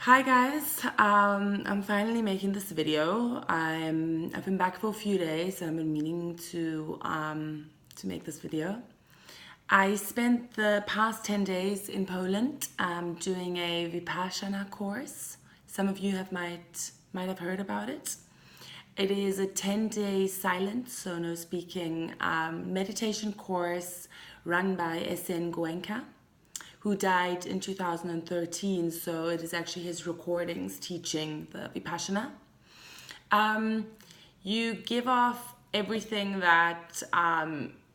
Hi guys, I'm finally making this video. I've been back for a few days and I've been meaning to make this video. I spent the past 10 days in Poland doing a Vipassana course. Some of you might have heard about it. It is a 10-day silent, so no speaking, meditation course run by SN Goenka, who died in 2013, so it is actually his recordings teaching the Vipassana. You give off everything that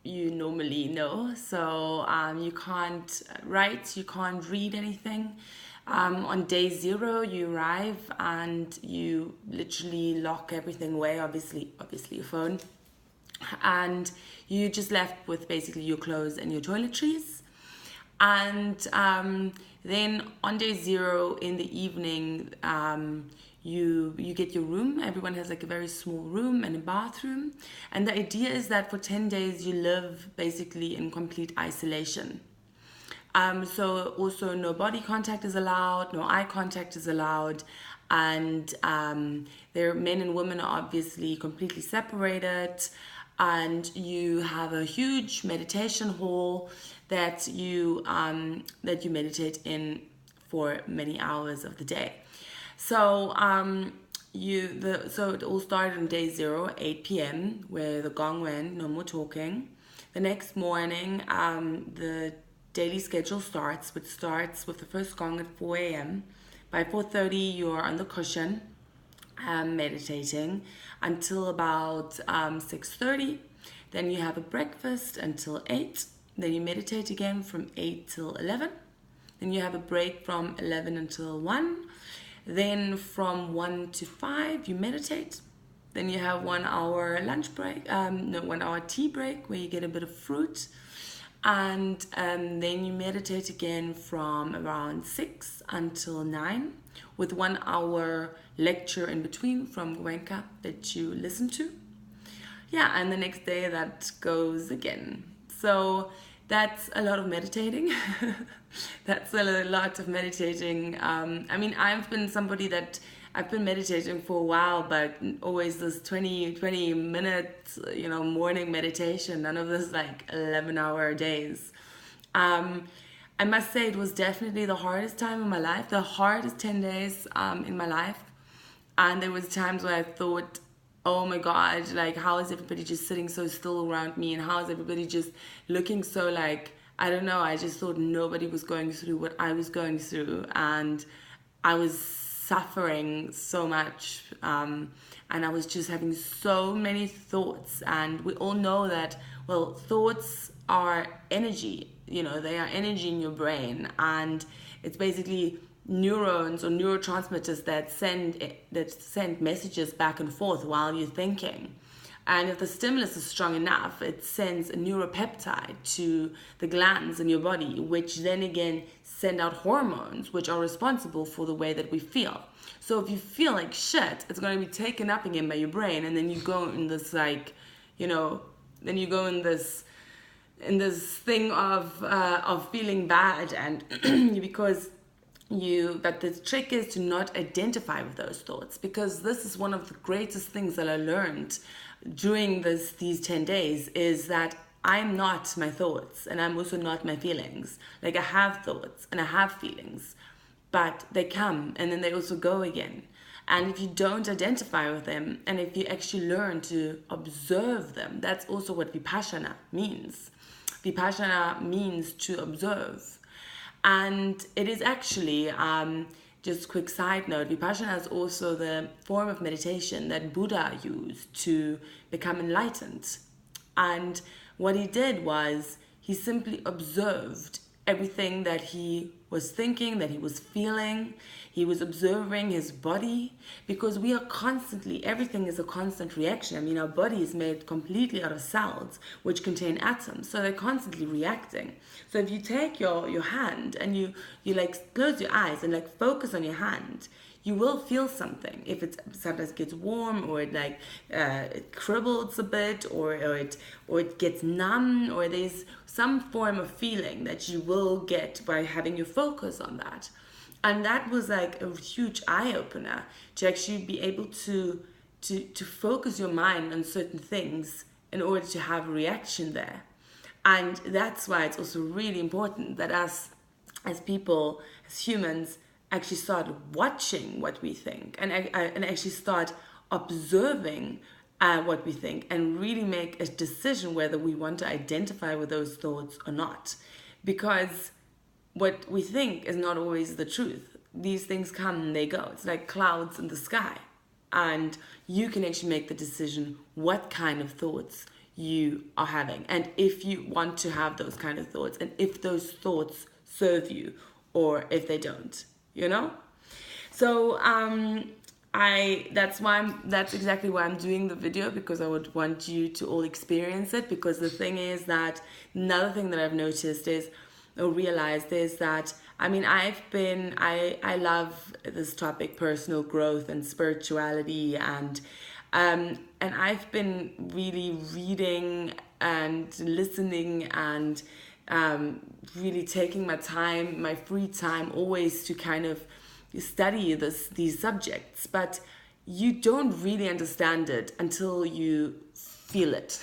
you normally know, so you can't write, you can't read anything. On day 0, you arrive and you literally lock everything away, obviously your phone, and you just left with basically your clothes and your toiletries. And then on day 0 in the evening, you get your room. Everyone has like a very small room and a bathroom. And the idea is that for 10 days you live basically in complete isolation. So also no body contact is allowed, no eye contact is allowed. And their men and women are obviously completely separated. And you have a huge meditation hall that you meditate in for many hours of the day. So so it all started on day 0, 8 p.m., where the gong went, no more talking. The next morning, the daily schedule starts, which starts with the first gong at 4 a.m. By 4:30, you're on the cushion, meditating until about 6:30. Then you have a breakfast until 8. Then you meditate again from 8 till 11. Then you have a break from 11 until 1. Then from 1 to 5 you meditate. Then you have 1 hour lunch break, 1 hour tea break where you get a bit of fruit. And then you meditate again from around 6 until 9 with 1 hour lecture in between from Goenka that you listen to. Yeah, and the next day that goes again. So that's a lot of meditating. That's a lot of meditating. I've been somebody that I've been meditating for a while, but always this 20 minutes, morning meditation, none of this like 11-hour days. I must say it was definitely the hardest time in my life, the hardest 10 days in my life. And there was times where I thought, oh my God, like how is everybody just sitting so still around me, and how is everybody just looking so like, I don't know, I just thought nobody was going through what I was going through, and I was suffering so much, and I was just having so many thoughts. And we all know that, well, thoughts are energy, they are energy in your brain, and it's basically neurons or neurotransmitters that send messages back and forth while you're thinking. And if the stimulus is strong enough, it sends a neuropeptide to the glands in your body, which then again send out hormones, which are responsible for the way that we feel. So if you feel like shit, it's going to be taken up again by your brain, and then you go in this then you go in this thing of feeling bad, and because but the trick is to not identify with those thoughts, because this is one of the greatest things that I learned during these 10 days, is that I'm not my thoughts, and I'm also not my feelings. Like, I have thoughts and I have feelings, but they come and then they also go again. And if you don't identify with them, and if you actually learn to observe them, that's also what Vipassana means. Vipassana means to observe. And it is actually, just a quick side note, Vipassana is also the form of meditation that Buddha used to become enlightened. And what he did was he simply observed everything that he was thinking, that he was feeling. He was observing his body, because we are constantly, everything is a constant reaction. Our body is made completely out of cells, which contain atoms. So they're constantly reacting. So if you take your hand and you like close your eyes and like focus on your hand, you will feel something. If it sometimes gets warm, or it it cribbles a bit, or it gets numb, or there's some form of feeling that you will get by having your focus on that. And that was like a huge eye opener to actually be able to focus your mind on certain things in order to have a reaction there. And that's why it's also really important that us as people, as humans, actually start watching what we think, and actually start observing what we think, and really make a decision whether we want to identify with those thoughts or not. Because what we think is not always the truth. These things come and they go. It's like clouds in the sky. And you can actually make the decision what kind of thoughts you are having, and if you want to have those kind of thoughts, and if those thoughts serve you or if they don't, you know? So that's exactly why I'm doing the video, because I would want you to all experience it. Because the thing is that another thing that I've noticed is, or realized, is that I love this topic, personal growth and spirituality, and I've been really reading and listening and really taking my time, my free time, always to kind of study these subjects. But you don't really understand it until you feel it,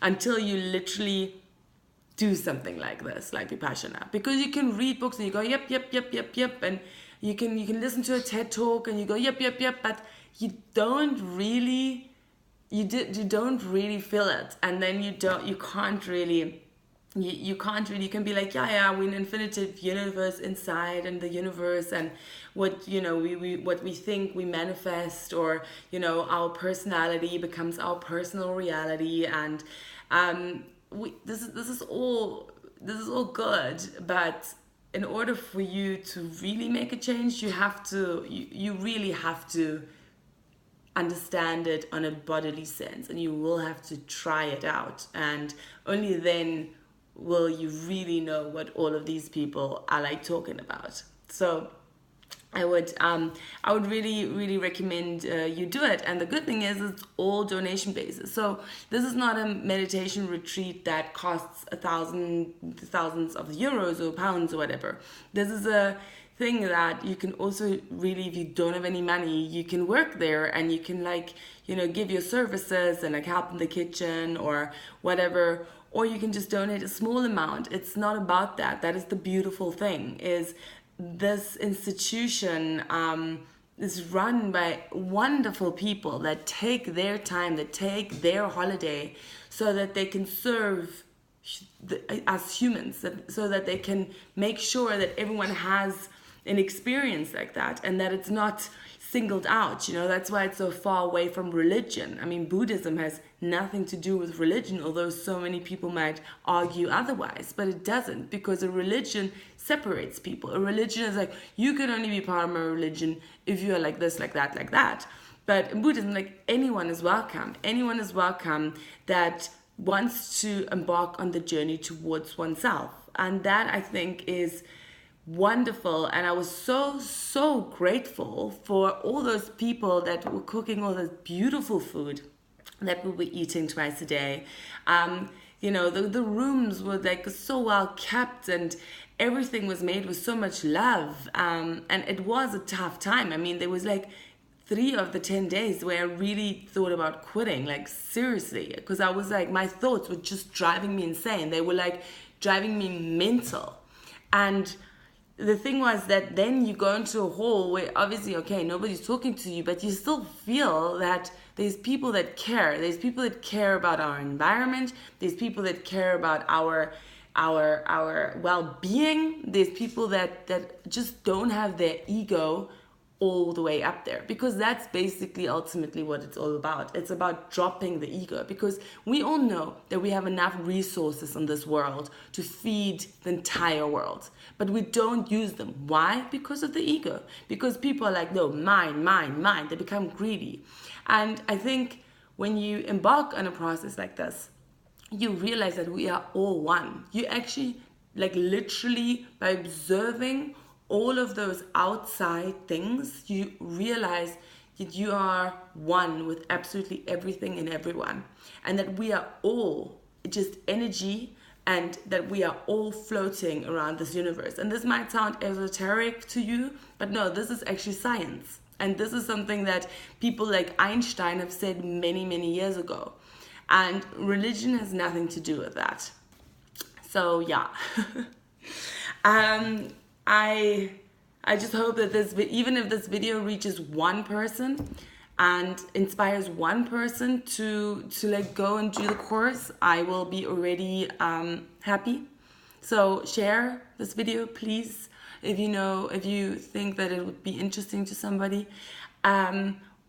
until you literally do something like this, like Vipassana. Because you can read books and you go, yep, yep, yep, yep, yep, and you can listen to a TED talk and you go, yep, yep, yep, but you don't really feel it. And then you can't really, you can be like, yeah, we're an infinitive universe inside, and the universe, and what, what we think we manifest, or, our personality becomes our personal reality. And this is all good, but in order for you to really make a change, you really have to understand it on a bodily sense, and you will have to try it out, and only then will you really know what all of these people are like talking about. So I would really, really recommend you do it. And the good thing is it's all donation basis. So this is not a meditation retreat that costs thousands of euros or pounds or whatever. This is a thing that you can also really, if you don't have any money, you can work there, and you can give your services and help in the kitchen or whatever, or you can just donate a small amount. It's not about that. That is the beautiful thing, is this institution is run by wonderful people that take their time, that take their holiday, so that they can serve us humans, so that they can make sure that everyone has an experience like that, and that it's not singled out. That's why it's so far away from religion. Buddhism has nothing to do with religion, although so many people might argue otherwise, but it doesn't, because a religion separates people. A religion is like, you can only be part of my religion if you are like this, like that, like that. But in Buddhism, anyone is welcome. Anyone is welcome that wants to embark on the journey towards oneself. And that, I think, is wonderful. And I was so grateful for all those people that were cooking all this beautiful food that we were eating twice a day. The rooms were so well kept, and everything was made with so much love. And it was a tough time. There was 3 of the 10 days where I really thought about quitting, seriously, because I was my thoughts were just driving me insane. They were driving me mental. And the thing was that then you go into a hall where obviously, okay, nobody's talking to you, but you still feel that there's people that care. There's people that care about our environment. There's people that care about our well-being. There's people that just don't have their ego all the way up there, because that's basically ultimately what it's all about. It's about dropping the ego, because we all know that we have enough resources in this world to feed the entire world, but we don't use them. Why? Because of the ego. Because people are like, no, mine. They become greedy. And I think when you embark on a process like this, you realize that we are all one. You actually, literally, by observing all of those outside things, you realize that you are one with absolutely everything and everyone, and that we are all just energy and that we are all floating around this universe. And this might sound esoteric to you, but no, this is actually science. And this is something that people like Einstein have said many, many years ago. And religion has nothing to do with that. So yeah. I just hope that even if this video reaches one person and inspires one person to like go and do the course, I will be already happy. So share this video, please, if you think that it would be interesting to somebody.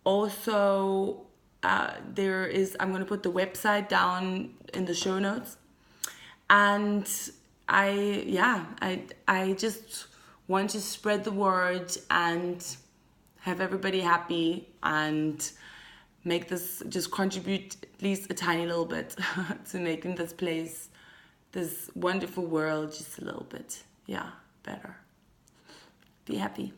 Also, I'm going to put the website down in the show notes. And I just want to spread the word and have everybody happy and make this, just contribute at least a tiny little bit to making this place, this wonderful world, just a little bit, better. Be happy.